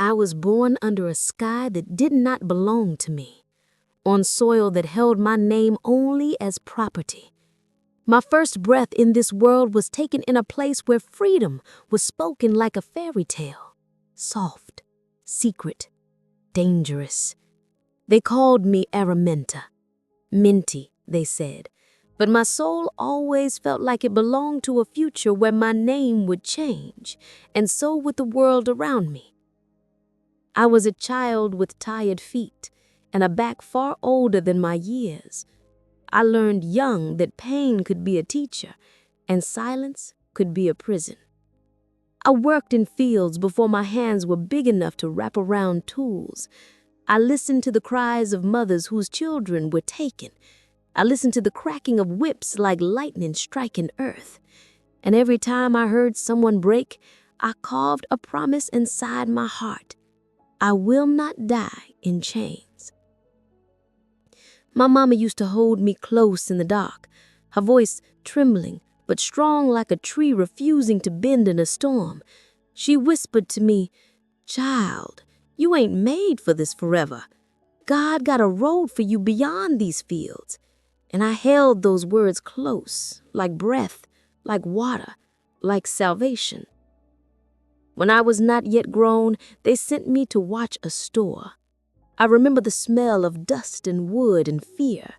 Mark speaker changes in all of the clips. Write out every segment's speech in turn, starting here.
Speaker 1: I was born under a sky that did not belong to me, on soil that held my name only as property. My first breath in this world was taken in a place where freedom was spoken like a fairy tale, soft, secret, dangerous. They called me Araminta. Minty, they said, but my soul always felt like it belonged to a future where my name would change, and so would the world around me. I was a child with tired feet and a back far older than my years. I learned young that pain could be a teacher and silence could be a prison. I worked in fields before my hands were big enough to wrap around tools. I listened to the cries of mothers whose children were taken. I listened to the cracking of whips like lightning striking earth. And every time I heard someone break, I carved a promise inside my heart. I will not die in chains. My mama used to hold me close in the dark, her voice trembling but strong like a tree refusing to bend in a storm. She whispered to me, "Child, you ain't made for this forever. God got a road for you beyond these fields." And I held those words close, like breath, like water, like salvation. When I was not yet grown, they sent me to watch a store. I remember the smell of dust and wood and fear.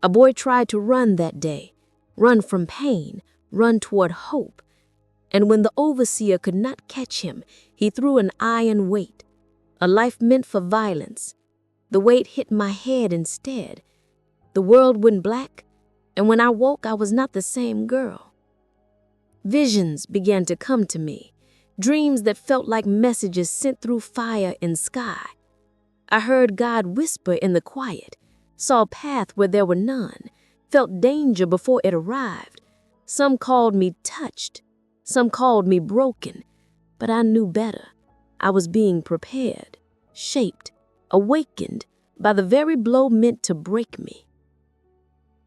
Speaker 1: A boy tried to run that day, run from pain, run toward hope. And when the overseer could not catch him, he threw an iron weight, a life meant for violence. The weight hit my head instead. The world went black, and when I woke, I was not the same girl. Visions began to come to me. Dreams that felt like messages sent through fire and sky. I heard God whisper in the quiet, saw a path where there were none, felt danger before it arrived. Some called me touched, some called me broken, but I knew better. I was being prepared, shaped, awakened by the very blow meant to break me.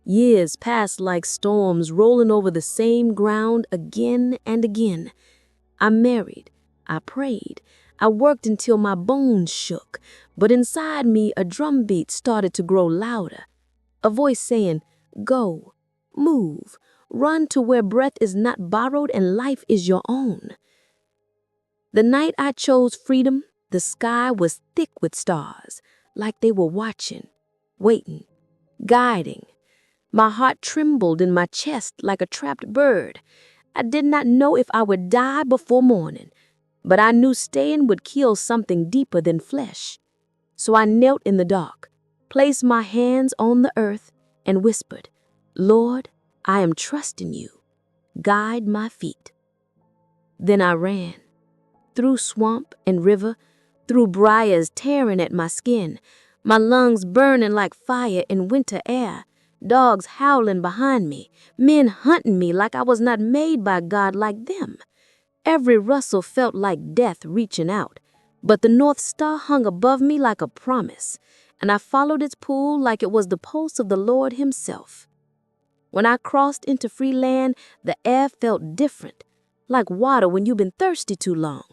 Speaker 1: Years passed like storms rolling over the same ground again and again. I married, I prayed, I worked until my bones shook, but inside me a drumbeat started to grow louder, a voice saying, "Go, move, run to where breath is not borrowed and life is your own." The night I chose freedom, the sky was thick with stars, like they were watching, waiting, guiding. My heart trembled in my chest like a trapped bird. I did not know if I would die before morning, but I knew staying would kill something deeper than flesh. So I knelt in the dark, placed my hands on the earth, and whispered, "Lord, I am trusting you. Guide my feet." Then I ran, through swamp and river, through briars tearing at my skin, my lungs burning like fire in winter air. Dogs howling behind me, men hunting me like I was not made by God like them. Every rustle felt like death reaching out, but the North Star hung above me like a promise, and I followed its pull like it was the pulse of the Lord himself. When I crossed into free land, the air felt different, like water when you've been thirsty too long.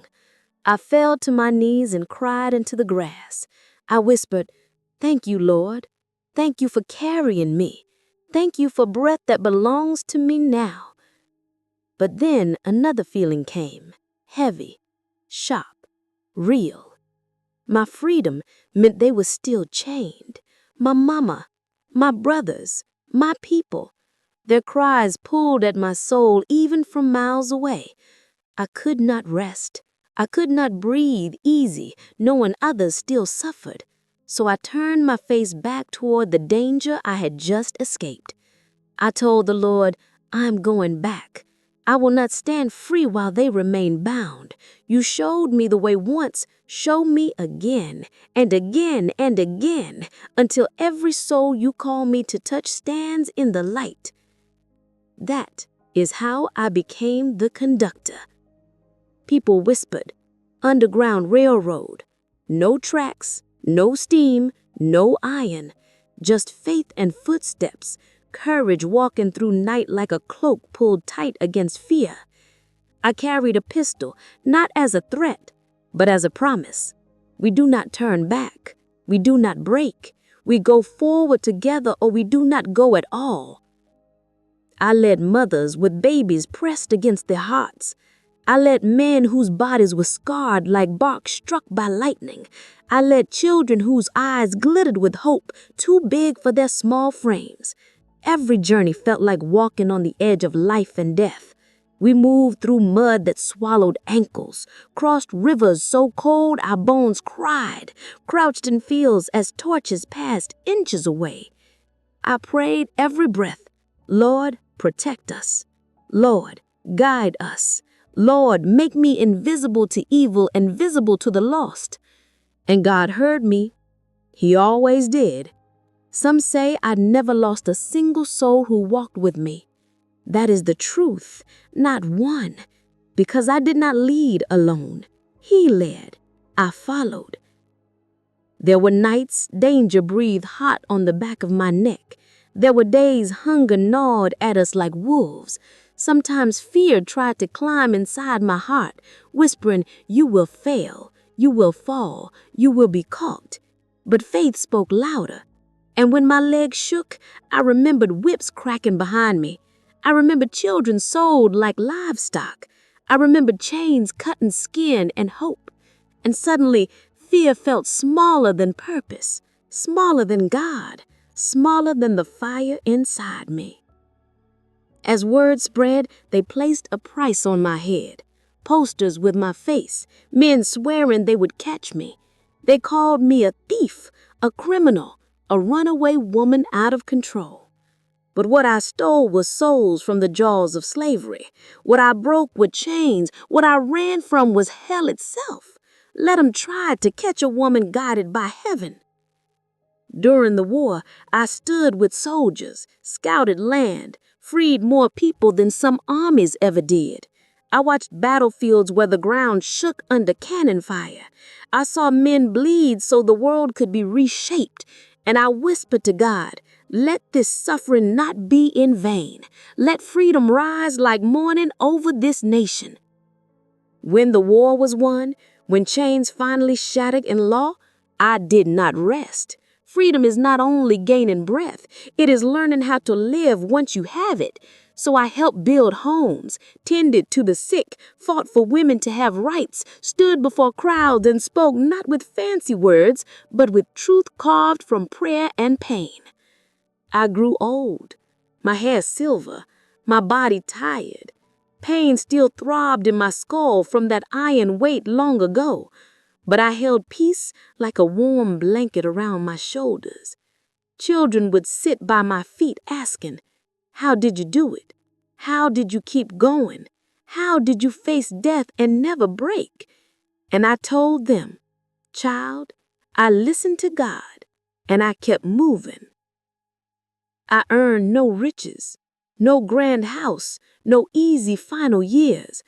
Speaker 1: I fell to my knees and cried into the grass. I whispered, "Thank you, Lord. Thank you for carrying me. Thank you for breath that belongs to me now." But then another feeling came, heavy, sharp, real. My freedom meant they were still chained. My mama, my brothers, my people. Their cries pulled at my soul even from miles away. I could not rest. I could not breathe easy, knowing others still suffered. So I turned my face back toward the danger I had just escaped. I told the Lord, "I'm going back. I will not stand free while they remain bound. You showed me the way once, show me again, and again and again, until every soul you call me to touch stands in the light." That is how I became the conductor. People whispered, "Underground railroad, no tracks, no steam, no iron, just faith and footsteps, courage walking through night like a cloak pulled tight against fear." I carried a pistol, not as a threat, but as a promise. We do not turn back. We do not break. We go forward together, or we do not go at all. I led mothers with babies pressed against their hearts. I led men whose bodies were scarred like bark struck by lightning. I led children whose eyes glittered with hope, too big for their small frames. Every journey felt like walking on the edge of life and death. We moved through mud that swallowed ankles, crossed rivers so cold our bones cried, crouched in fields as torches passed inches away. I prayed every breath, Lord, protect us. Lord, guide us. Lord, make me invisible to evil and visible to the lost. And God heard me. He always did. Some say I never lost a single soul who walked with me. That is the truth, not one, because I did not lead alone. He led. I followed. There were nights danger breathed hot on the back of my neck. There were days hunger gnawed at us like wolves. Sometimes fear tried to climb inside my heart, whispering, "You will fail, you will fall, you will be caught." But faith spoke louder. And when my legs shook, I remembered whips cracking behind me. I remembered children sold like livestock. I remembered chains cutting skin and hope. And suddenly, fear felt smaller than purpose, smaller than God, smaller than the fire inside me. As word spread, they placed a price on my head. Posters with my face, men swearing they would catch me. They called me a thief, a criminal, a runaway woman out of control. But what I stole was souls from the jaws of slavery. What I broke were chains. What I ran from was hell itself. Let 'em try to catch a woman guided by heaven. During the war, I stood with soldiers, scouted land, freed more people than some armies ever did. I watched battlefields where the ground shook under cannon fire. I saw men bleed so the world could be reshaped, and I whispered to God, "Let this suffering not be in vain. Let freedom rise like morning over this nation." When the war was won, when chains finally shattered in law, I did not rest. Freedom is not only gaining breath, it is learning how to live once you have it. So I helped build homes, tended to the sick, fought for women to have rights, stood before crowds and spoke not with fancy words, but with truth carved from prayer and pain. I grew old, my hair silver, my body tired. Pain still throbbed in my skull from that iron weight long ago, but I held peace like a warm blanket around my shoulders. Children would sit by my feet asking, "How did you do it? How did you keep going? How did you face death and never break?" And I told them, "Child, I listened to God and I kept moving." I earned no riches, no grand house, no easy final years,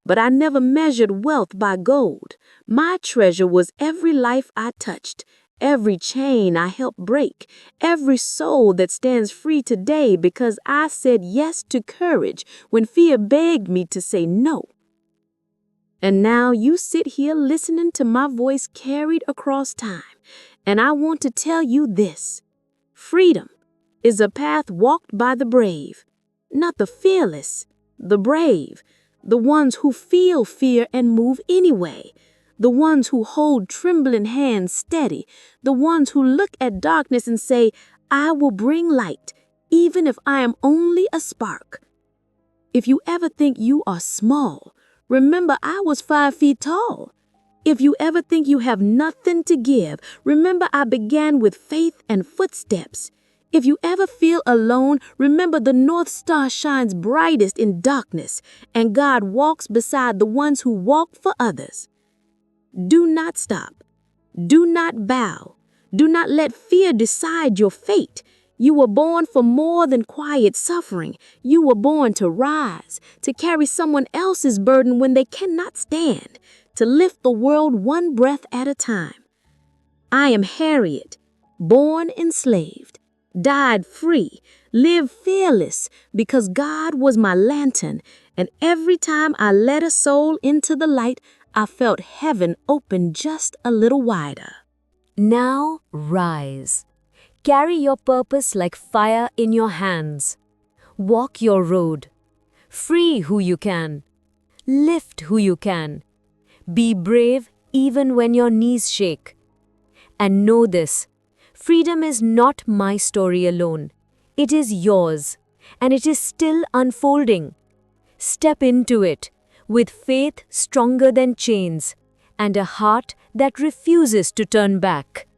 Speaker 1: but I never measured wealth by gold. My treasure was every life I touched, every chain I helped break, every soul that stands free today because I said yes to courage when fear begged me to say no. And now you sit here listening to my voice carried across time, and I want to tell you this: freedom is a path walked by the brave, not the fearless, the brave, the ones who feel fear and move anyway, the ones who hold trembling hands steady, the ones who look at darkness and say, "I will bring light, even if I am only a spark." If you ever think you are small, remember I was 5 feet tall. If you ever think you have nothing to give, remember I began with faith and footsteps. If you ever feel alone, remember the North Star shines brightest in darkness, and God walks beside the ones who walk for others. Do not stop. Do not bow. Do not let fear decide your fate. You were born for more than quiet suffering. You were born to rise, to carry someone else's burden when they cannot stand, to lift the world one breath at a time. I am Harriet, born enslaved, died free, lived fearless because God was my lantern, and every time I led a soul into the light, I felt heaven open just a little wider. Now rise. Carry your purpose like fire in your hands. Walk your road. Free who you can. Lift who you can. Be brave even when your knees shake. And know this, freedom is not my story alone. It is yours, and it is still unfolding. Step into it with faith stronger than chains and a heart that refuses to turn back.